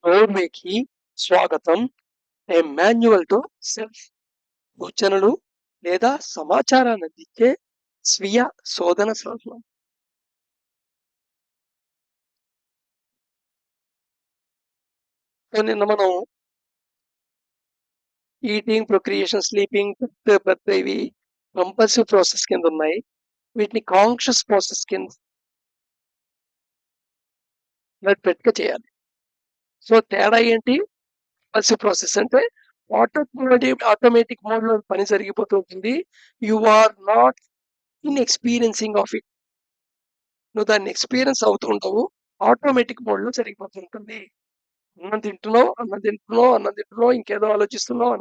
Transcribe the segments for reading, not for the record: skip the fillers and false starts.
డోర్వేకి స్వాగతం. ఏ manual to self సూచనలు లేదా సమాచారాన్ని అందించే స్వీయ శోధన సాధనం. సో నిన్న మనం ఈటింగ్, ప్రొక్రియేషన్, స్లీపింగ్, బర్త్ ఇవి కంపల్సివ్ ప్రాసెస్ కింద ఉన్నాయి. వీటిని కాన్షియస్ ప్రాసెస్ కింద పెట్టుక చేయాలి. సో తేడా ఏంటి? కంపల్సివ్ ప్రాసెస్ అంటే ఆటోమేటిక్ మోడ్ లో పని జరిగిపోతూ ఉంటుంది. You are not in experiencing of it. నువ్వు దాన్ని ఎక్స్పీరియన్స్ అవుతూ ఉంటావు. ఆటోమేటిక్ మోడ్ లో జరిగిపోతుంటుంది. అన్నం తింటున్నావు, ఇంకేదో ఆలోచిస్తున్నావు,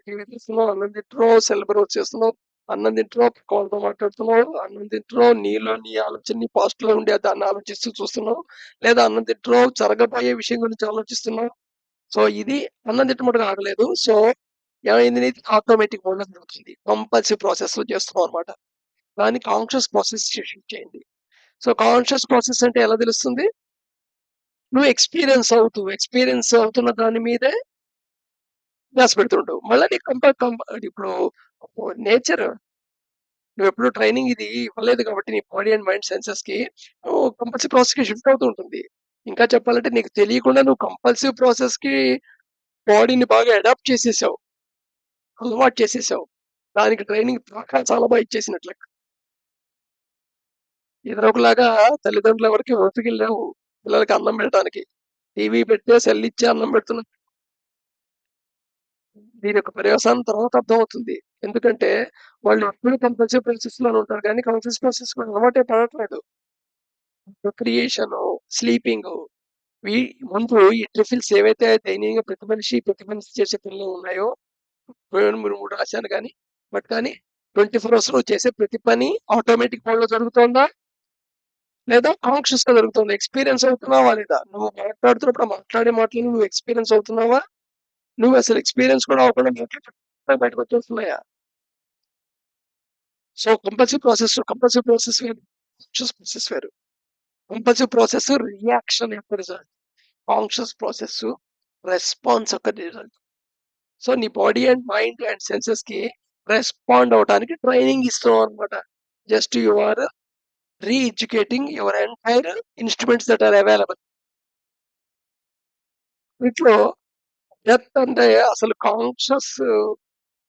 టీవీ చూస్తున్నావు, సెల్ బ్రౌజ్ చేస్తున్నావు, అన్నం తింటున్నావు, కాల్తో మాట్లాడుతున్నావు, అన్నం తింటున్నావు, నీలో నీ ఆలోచన నీ పాస్ట్ లో ఉండే దాన్ని ఆలోచిస్తూ చూస్తున్నావు, లేదా అన్నం తింటున్నావు జరగబోయే విషయం గురించి ఆలోచిస్తున్నావు. సో ఇది అన్నం తింటున్నట్టుగా ఆగలేదు. సో ఏమైంది, నీది ఆటోమేటిక్ మోడ్ లో జరుగుతుంది. కంపల్సివ్ ప్రాసెస్ లో చేస్తున్నావు అనమాట. దాన్ని కాన్షియస్ ప్రాసెస్ షిఫ్ట్ చేయండి. సో కాన్షియస్ ప్రాసెస్ అంటే ఎలా తెలుస్తుంది? నువ్వు ఎక్స్పీరియన్స్ అవుతున్న దాని మీదే ధ్యాస పెడుతుంటావు. మళ్ళీ నీకు ఇప్పుడు నేచర్, నువ్వు ఎప్పుడు ట్రైనింగ్ ఇది ఇవ్వలేదు కాబట్టి నీ బాడీ అండ్ మైండ్ సెన్సెస్ కి కంపల్సివ్ ప్రాసెస్ కి షిఫ్ట్ అవుతూ ఉంటుంది. ఇంకా చెప్పాలంటే నీకు తెలియకుండా నువ్వు కంపల్సివ్ ప్రాసెస్ కి బాడీని బాగా అడాప్ట్ చేసేసావు, అలవాటు చేసేసావు. దానికి ట్రైనింగ్ చాలా బాగా ఇచ్చేసినట్లు. ఇదివరకులాగా తల్లిదండ్రుల వరకు ఓపికలేవు పిల్లలకి అన్నం పెట్టడానికి. టీవీ పెట్టే సెల్ ఇచ్చి అన్నం పెడుతున్నా. దీని యొక్క పర్యవసానం తర్వాత అర్థమవుతుంది. ఎందుకంటే వాళ్ళు ఎప్పుడు కంపల్సివ్ ప్రాసెస్ లోనే ఉంటారు కానీ కాన్షియస్ ప్రాసెస్ అలవాటే పడట్లేదు. క్రియేషన్, స్లీపింగ్, ముందు ఈ ట్రిఫిల్స్ ఏవైతే దైనంగా ప్రతి మనిషి చేసే పనులు ఉన్నాయో, 2, 3 రాశాను కానీ కానీ 24 అవర్స్ లో చేసే ప్రతి పని ఆటోమేటిక్ మోడ్ లో జరుగుతుందా లేదా కాన్షియస్ గా జరుగుతుందా? ఎక్స్పీరియన్స్ అవుతున్నావా లేదా? నువ్వు మాట్లాడుతున్నప్పుడు మాట్లాడే మాటలు నువ్వు ఎక్స్పీరియన్స్ అవుతున్నావా? నువ్వు అసలు ఎక్స్పీరియన్స్ కూడా అవ్వకుండా బయటకు వచ్చేస్తున్నాయా? సో కంపల్సివ్ ప్రాసెస్ వేరు, కాన్షియస్ ప్రాసెస్ వేరు. కంపల్సివ్ ప్రాసెస్ రియాక్షన్ యొక్క రిజల్ట్, కాన్షియస్ ప్రాసెస్ రెస్పాన్స్ యొక్క రిజల్ట్. సో నీ body and mind and senses కి రెస్పాండ్ అవడానికి ట్రైనింగ్ ఇస్తున్నావు అనమాట. Just you are re-educating your entire instruments that are available. వీటిలో డెత్ అంటే అసలు కాన్షియస్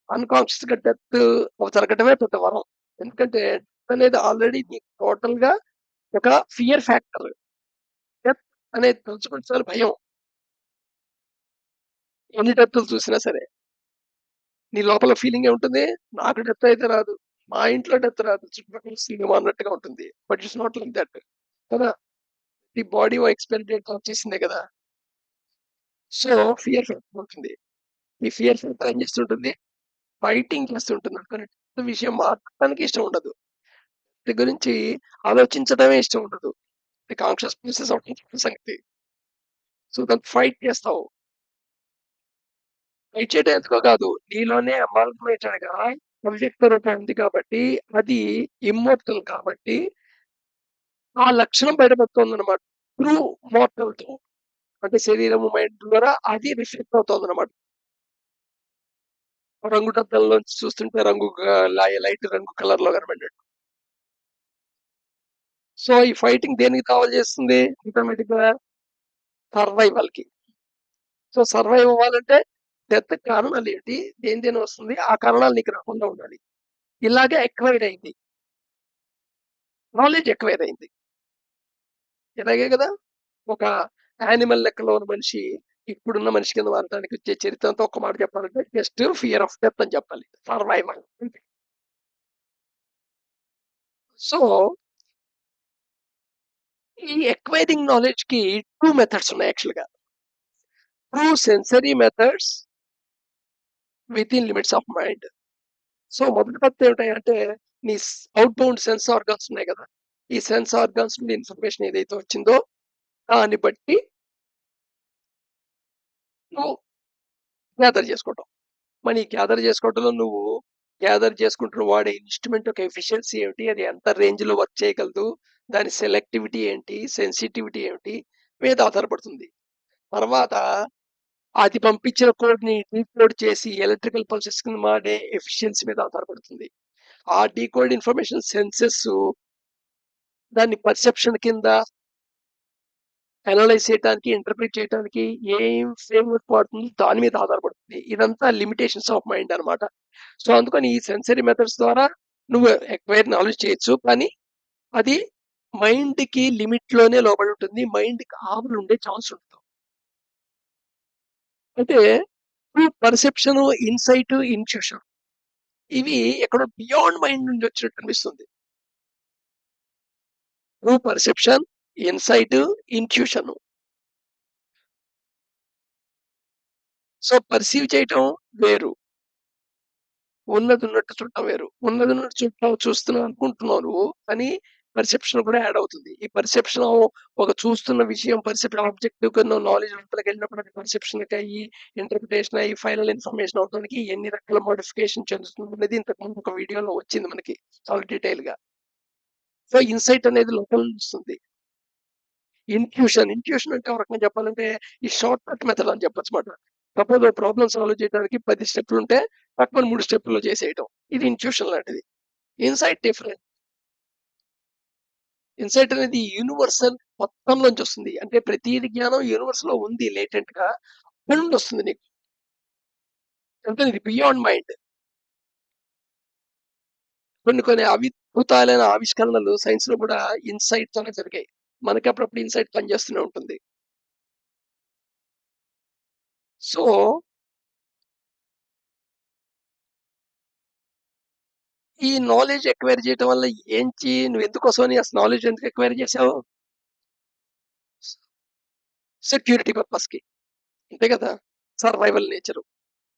అన్కాన్షియస్ గా డెత్ జరగటమే పెద్ద వరం. ఎందుకంటే డెత్ అనేది ఆల్రెడీ నీకు టోటల్ గా ఒక ఫియర్ ఫ్యాక్టర్. డెత్ అనేది తలుచుకుంటే చాలు భయం. ఎన్ని డెత్తులు చూసినా సరే నీ లోపల ఫీలింగ్ ఏముంటుంది? నాకు డెత్ అయితే రాదు, మా ఇంట్లో డెత్ రాదు, చుట్టుపక్కల సినిమా అన్నట్టుగా ఉంటుంది. But it's not like that కదా. ఈ బాడీ ఎక్స్పైరీ డేట్ వచ్చేసిందే కదా. సో ఫియర్ ఫ్యాక్టర్ ఉంటుంది. ఈ ఫియర్ ఫ్యాక్టర్ ఏం చేస్తుంటుంది? ఫైటింగ్ చేస్తుంటుంది. అనుకునే విషయం మాట్లాడటానికి ఇష్టం ఉండదు, దాని గురించి ఆలోచించడమే ఇష్టం ఉండదు. కాన్షియస్ ప్రాసెస్ సంగతి. సో దాన్ని ఫైట్ చేస్తావు. ఫైట్ చేయడం ఎందుకో కాదు, నీలోనే అమాల్గమేటెడ్ గా అవ్యక్త రూపం ఉంది కాబట్టి, అది ఇమ్మోర్టల్ కాబట్టి ఆ లక్షణం బయటపడుతుంది అనమాట. త్రూ మోర్టల్ తో, అంటే శరీరము మైండ్ ద్వారా అది రిఫ్లెక్ట్ అవుతుంది అనమాట. రంగుటద్దంలోంచి చూస్తుంటే రంగు లైట్ రంగు కలర్ లో కనబడినట్టు. సో ఈ ఫైటింగ్ దేనికి కావాలి చేస్తుంది? ఆటోమేటిక్ గా సర్వైవల్ కి. సో సర్వైవ్ అవ్వాలంటే డెత్ కారణాలు ఏంటి, దేని వస్తుంది, ఆ కారణాలు నీకు రాకుండా ఉండాలి. ఇలాగే ఎక్వైర్ అయింది, నాలెడ్జ్ ఎక్వైర్ అయింది. ఇలాగే కదా ఒక యానిమల్ లెక్కలో ఉన్న మనిషి ఇప్పుడున్న మనిషి కింద మారడానికి వచ్చే చరిత్ర అంతా ఒక మాట చెప్పాలంటే జస్ట్ ఫియర్ ఆఫ్ డెత్ అని చెప్పాలి, సర్వైవల్. సో ఈ ఎక్వైరింగ్ నాలెడ్జ్ కి 2 మెథడ్స్ ఉన్నాయి యాక్చువల్ గా. Through sensory methods with in limits of mind. So మొదటి పద్ధతి ఏమిటంటే నీ అవుట్ బౌండ్ సెన్స్ ఆర్గన్స్ ఉన్నాయి కదా, ఈ సెన్స్ ఆర్గన్స్ నుండి ఇన్ఫర్మేషన్ ఏదైతే వచ్చిందో దాన్ని బట్టి నువ్వు గ్యాదర్ చేసుకోవటం. మరి గ్యాదర్ చేసుకోవటంలో నువ్వు గ్యాదర్ చేసుకుంటున్న వాడే ఇన్స్ట్రుమెంట్ యొక్క ఎఫిషియన్సీ ఏమిటి, అది ఎంత రేంజ్ లో వర్క్ చేయగలదు, దాని సెలెక్టివిటీ ఏంటి, సెన్సిటివిటీ ఏమిటి, మీద ఆధారపడుతుంది. తర్వాత అది పంపించిన కోడ్‌ని డీకోడ్ చేసి ఎలక్ట్రికల్ పల్సెస్ కింద మారే ఎఫిషియన్సీ మీద ఆధారపడుతుంది. ఆ డీకోడ్ ఇన్ఫర్మేషన్ సెన్సెస్ దాన్ని పర్సెప్షన్ కింద అనలైజ్ చేయటానికి, ఇంటర్ప్రిట్ చేయటానికి ఏం ఫ్రేమ్‌వర్క్ వాడుతుంది దాని మీద ఆధారపడుతుంది. ఇదంతా లిమిటేషన్స్ ఆఫ్ మైండ్ అన్నమాట. సో, అందుకని ఈ సెన్సరీ మెథడ్స్ ద్వారా నువ్వు ఎక్వైర్ నాలెడ్జ్ చేయొచ్చు. కానీ అది మైండ్‌కి లిమిట్‌లోనే లోబడి ఉంటుంది. మైండ్‌కి ఆవల ఉండే ఛాన్స్ ఉండదు. అంటే పర్సెప్షన్, ఇన్‌సైట్, ఇన్‌ట్యూషన్ ఇవి ఎక్కడో బియాండ్ మైండ్ నుంచి వచ్చినట్టు అనిపిస్తుంది. Perception, insight, intuition. So, perceive చేయటం వేరు. ఉన్నదున్నట్టు చూడటం వేరు. ఉన్నదున్నట్టు చూస్తున్నావు అనుకుంటున్నావు నువ్వు. కానీ పర్సెప్షన్ కూడా యాడ్ అవుతుంది. ఈ పర్సెప్షన్ ఒక చూస్తున్న విషయం పర్సెప్షన్ ఆబ్జెక్టివ్ నాలెడ్జ్ లోపలికెళ్ళినప్పుడు అది పర్సెప్షన్‌కి అయ్యి, ఇంటర్ప్రిటేషన్ అయ్యి, ఫైనల్ ఇన్ఫర్మేషన్ అవ్వడానికి ఎన్ని రకాల మోడిఫికేషన్ చెందుతుంది అనేది ఇంతకుముందు ఒక వీడియోలో వచ్చింది మనకి చాలా డీటెయిల్‌గా. సో, ఇన్‌సైట్ అనేది లోపల నుంచి వస్తుంది. ఇన్‌ట్యూషన్ అంటే ఒక రకంగా చెప్పాలంటే ఈ షార్ట్ కట్ మెథడ్ అని చెప్పొచ్చమాట. సపోజ్ ఓ ప్రాబ్లమ్ సాల్వ్ చేయడానికి 10 స్టెప్‌లుంటే టక్కుమని 3 స్టెప్పుల్లో చేసేయటం. ఇది ఇన్‌ట్యూషన్ లాంటిది. Insight different. ఇన్‌సైట్ అనేది యూనివర్సల్ మొత్తంలోంచి వస్తుంది. అంటే ప్రతీది జ్ఞానం యూనివర్స్‌లో ఉంది లేటెంట్‌గా. అక్కడి నుండి వస్తుంది నీకు. అంటే ఇది బియాండ్ మైండ్. కొన్ని కొన్ని అద్భుతాలైన ఆవిష్కరణలు సైన్స్‌లో కూడా ఇన్‌సైట్‌తోనే జరిగాయి. మనకి అప్పుడప్పుడు ఇన్‌సైట్ పనిచేస్తూనే ఉంటుంది. సో, ఈ నాలెడ్జ్ ఎక్వైర్ చేయటం వల్ల నువ్వు ఎందుకోసమని అసలు నాలెడ్జ్ ఎందుకు ఎక్వైర్ చేసావు? సెక్యూరిటీ పర్పస్‌కి. అంతే కదా! Survival nature.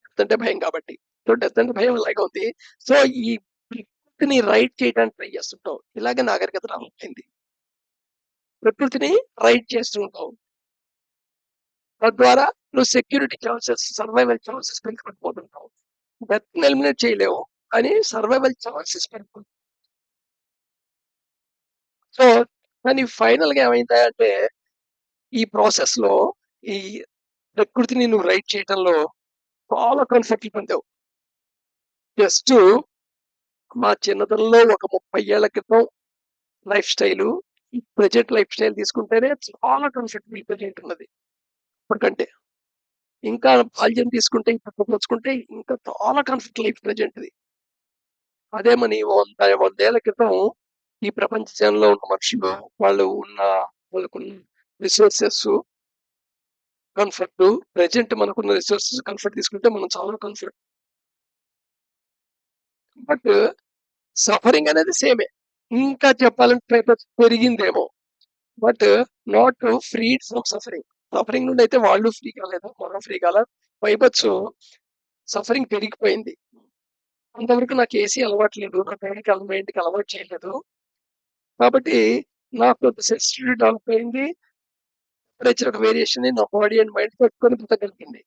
డెత్ అంటే భయం కాబట్టి. సో, డెత్ అంటే భయం అలాగే ఉంది. సో, ఈ ప్రకృతిని రైట్ చేయడానికి ట్రై చేస్తుంటావు. ఇలాగే నాగరికత రావాలయింది. ప్రకృతిని రైట్ చేస్తూ ఉంటావు. తద్వారా నువ్వు సెక్యూరిటీ ఛాన్సెస్, సర్వైవల్ ఛాన్సెస్ పెంచుకుంటూ డెత్‌ని ఎలిమినేట్ చేయలేవు. కానీ సర్వైవల్ ఛాన్సెస్ పెరుగుతుంది. సో, కానీ ఫైనల్‌గా ఏమైందంటే ఈ ప్రాసెస్‌లో ఈ ప్రకృతిని నువ్వు రైట్ చేయటంలో చాలా కంఫర్ట్‌లు పొందావు. జస్టు మా చిన్నతనంలో ఒక 30 ఏళ్ల క్రితం లైఫ్ స్టైలు, ఈ ప్రెజెంట్ లైఫ్ స్టైల్ తీసుకుంటేనే చాలా కంఫర్టబుల్ ప్రెజెంట్ ఉన్నది. ఇప్పటికంటే. ఇంకా బాల్యం తీసుకుంటే ఇప్పుడు పోల్చుకుంటే ఇంకా చాలా కంఫర్ట్ లైఫ్ ప్రెజెంట్‌ది. అదే మరి 100 ఏళ్ల క్రితం ఈ ప్రపంచంలో ఉన్న మనుషులు వాళ్ళు ఉన్న వాళ్ళకున్న రిసోర్సెస్, కంఫర్ట్ ప్రెజెంట్ మనకున్న రిసోర్సెస్ కంఫర్ట్ తీసుకుంటే మనం చాలా కంఫర్ట్. బట్ సఫరింగ్ అనేది సేమే. ఇంకా చెప్పాలంటే పెరిగిందేమో. But not freed from suffering. Suffering నుండి అయితే వాళ్ళు ఫ్రీ కాలేదు. మనం ఫ్రీ కాలా. పైపెచ్చు సఫరింగ్ పెరిగిపోయింది. అంతవరకు నాకు ఏసీ అలవాటు లేదు. నా మైండ్‌కి అలవాటు చేయలేదు. కాబట్టి నాకు కొంత సెన్సిటివిటీ డెవలప్ అయింది. టెంపరేచర్ ఒక వేరియేషన్ నా బాడీ అండ్ మైండ్ తట్టుకొని బ్రతకగలిగింది.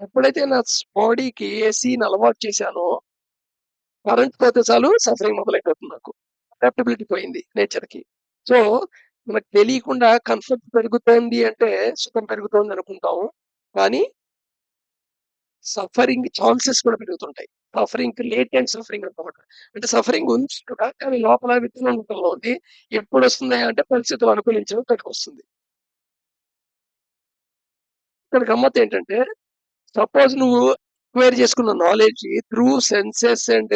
ఎప్పుడైతే నా బాడీకి ఏసీని అలవాటు చేశానో, కరెంట్ పోతే చాలు సఫరింగ్ మొదలైపోతుంది నాకు. అడాప్టబిలిటీ పోయింది నేచర్‌కి. సో, మనకు తెలియకుండా కంఫర్ట్ పెరుగుతోంది అంటే సుఖం పెరుగుతోంది అనుకుంటాము. కానీ సఫరింగ్ ఛాన్సెస్ కూడా పెరుగుతుంటాయి. సఫరింగ్‌కి లేటెంట్ సఫరింగ్ అన్నమాట. అంటే సఫరింగ్ ఉంది సుఖ కానీ లోపల విత్తనం రూపంలో ఉంది. ఎప్పుడొస్తుంది అంటే పరిస్థితులు అనుకూలించినప్పుడు వస్తుంది. ఇక్కడ గమ్మత్తేంటంటే సపోజ్ నువ్వు అక్వైర్ చేసుకున్న knowledge through senses and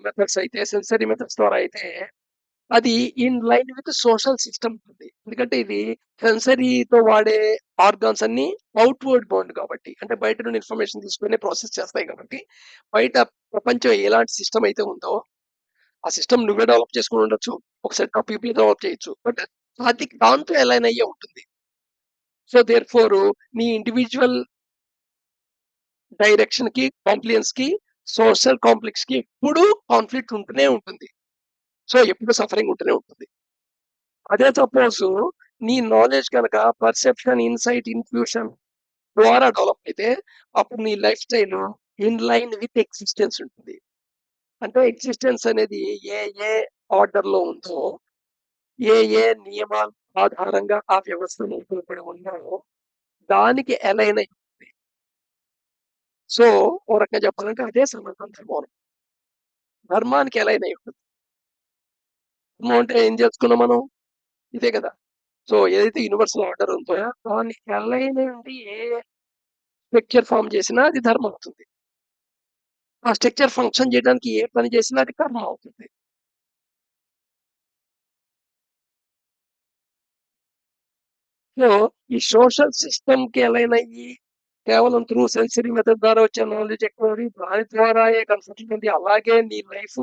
methods అయితే సెన్సరీ మెథడ్స్ ద్వారా అయితే అది in line with social system ఉంటుంది. ఎందుకంటే ఇది సెన్సరీతో వాడే ఆర్గాన్స్ అన్నీ అవుట్‌వర్డ్ బౌండ్ కాబట్టి. అంటే బయట నుండి ఇన్ఫర్మేషన్ తీసుకొని ప్రాసెస్ చేస్తాయి కాబట్టి, బయట ప్రపంచం ఎలాంటి సిస్టమ్ అయితే ఉందో, ఆ సిస్టమ్ నువ్వే డెవలప్ చేసుకొని ఉండొచ్చు. ఒక సెట్ ఆఫ్ పీపుల్ డెవలప్ చేయొచ్చు. బట్ అది దాంతో అలైన్ అయ్యే ఉంటుంది. సో, దేర్‌ఫోర్ నీ ఇండివిడ్యువల్ డైరెక్షన్‌కి, కాంప్లియన్స్‌కి, సోషల్ కాంప్లెక్స్‌కి ఎప్పుడూ కాన్‌ఫ్లిక్ట్ ఉంటూనే ఉంటుంది. సో, ఎప్పుడు సఫరింగ్ ఉంటూనే ఉంటుంది. అదే సపోజు నీ నాలెడ్జ్ గనక పర్సెప్షన్, ఇన్‌సైట్, ఇన్‌ట్యూషన్ ద్వారా డెవలప్ అయితే, అప్పుడు నీ life style in line with existence ఉంటుంది. అంటే ఎక్సిస్టెన్స్ అనేది ఏ ఏ ఆర్డర్‌లో ఉందో, ఏ ఏ నియమాలు ఆధారంగా ఆ వ్యవస్థను ఏర్పడి ఉన్నారో దానికి అలైన్ అయి ఉంది. సో, ఓ రకంగా చెప్పాలంటే అదే సనాతన ధర్మం. ధర్మానికి అలైన్ అయి ఉంటుంది. ధర్మం అంటే ఏం చేసుకున్నాం మనం? ఇదే కదా! సో, ఏదైతే యూనివర్సల్ ఆర్డర్ ఉందో దానికి అలైన్ అయ్యి ఏ స్ట్రక్చర్ ఫార్మ్ చేసినా అది ధర్మం అవుతుంది. ఆ స్ట్రక్చర్ ఫంక్షన్ చేయడానికి ఏ పని చేసినా అది కర్మ అవుతుంది. సో, ఈ సోషల్ సిస్టమ్‌కి అలైన్ అయ్యి కేవలం త్రూ సెన్సరీ మెథడ్ ద్వారా వచ్చే నాలెడ్జ్ ఎక్కువది. దాని ద్వారాయే కన్సల్టెంట్ ఉంది. అలాగే నీ లైఫ్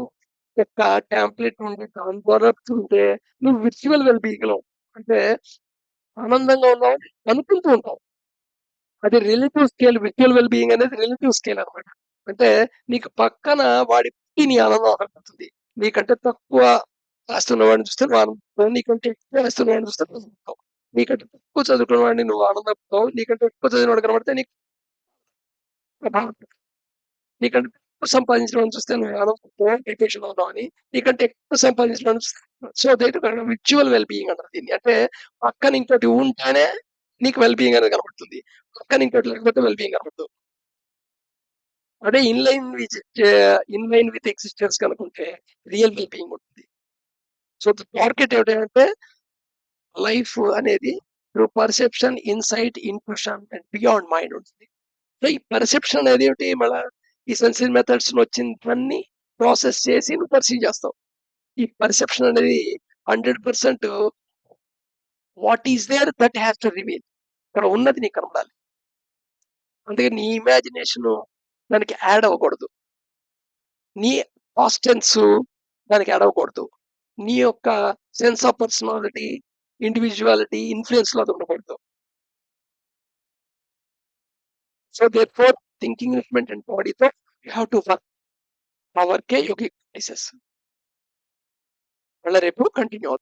యొక్క టెంప్లేట్ ఉండి దాని ద్వారా ఉంటే నువ్వు విర్చువల్ వెల్ బీయింగ్‌లో అంటే ఆనందంగా ఉన్నావని అనుకుంటూ ఉంటావు. అది relative scale virtual well being అనేది రిలేటివ్ స్కేల్ అన్నమాట. అంటే నీకు పక్కన వాడి పుట్టి నీ ఆనందం అక్కడికొస్తుంది. నీకంటే తక్కువ ఆస్తి ఉన్నవాడిని చూస్తే నువ్వు ఆనందపడతావు. నీకంటే ఎక్కువ ఆస్తి ఉన్నవాడిని చూస్తే నువ్వు ఆనందపడతావు. నీకంటే తక్కువ చదువుకున్న వాడిని నువ్వు ఆనందపడతావు. నీకంటే ఎక్కువ చదివినవాడు కనపడితే నీకు బాధపడతావు. నీకంటే ఎక్కువ సంపాదించిన వాడిని చూస్తే నువ్వు ఆనందపడతావు. డిప్రెషన్ అవుతావని. నీకంటే ఎక్కువ సంపాదించిన వాడిని చూస్తే so that virtual well being అంటారు దీన్ని. అంటే పక్కన ఇంకోటి ఉంటేనే నీకు వెల్ బీయింగ్ అనేది కనపడుతుంది. పక్కన ఇంకోటి లేకపోతే వెల్ బీయింగ్ కనపడదు. అదే ఇన్ లైన్ విత్ ఎక్సిస్టెన్స్ కనుకుంటే రియల్ వెల్ బీయింగ్ ఉంటుంది. సో టార్గెట్ ఏంటంటే లైఫ్ అనేది through perception, insight, intuition and beyond mind ఉంటుంది. సో ఈ పర్సెప్షన్ అనేది ఏమిటి మళ్ళా ఈ సెన్సరీ మెథడ్స్ వచ్చినవన్నీ ప్రాసెస్ చేసి నువ్వు పర్సీవ్ చేస్తావు. ఈ పర్సెప్షన్ అనేది 100% what is there that has to reveal. ఇక్కడ ఉన్నది నీకు కనపడాలి. అందుకే నీ ఇమాజినేషన్ దానికి యాడ్ అవ్వకూడదు. నీ కాన్స్టెన్స్ దానికి యాడ్ అవ్వకూడదు. నీ యొక్క sense of personality, individuality, influence లో అది ఉండకూడదు. So therefore thinking refinement and బాడీతో యూ హావ్ టు వర్క్. ఆ వర్కే యోగిక్ ప్రాక్టీసెస్. మళ్ళా రేపు కంటిన్యూ అవుద్దాం.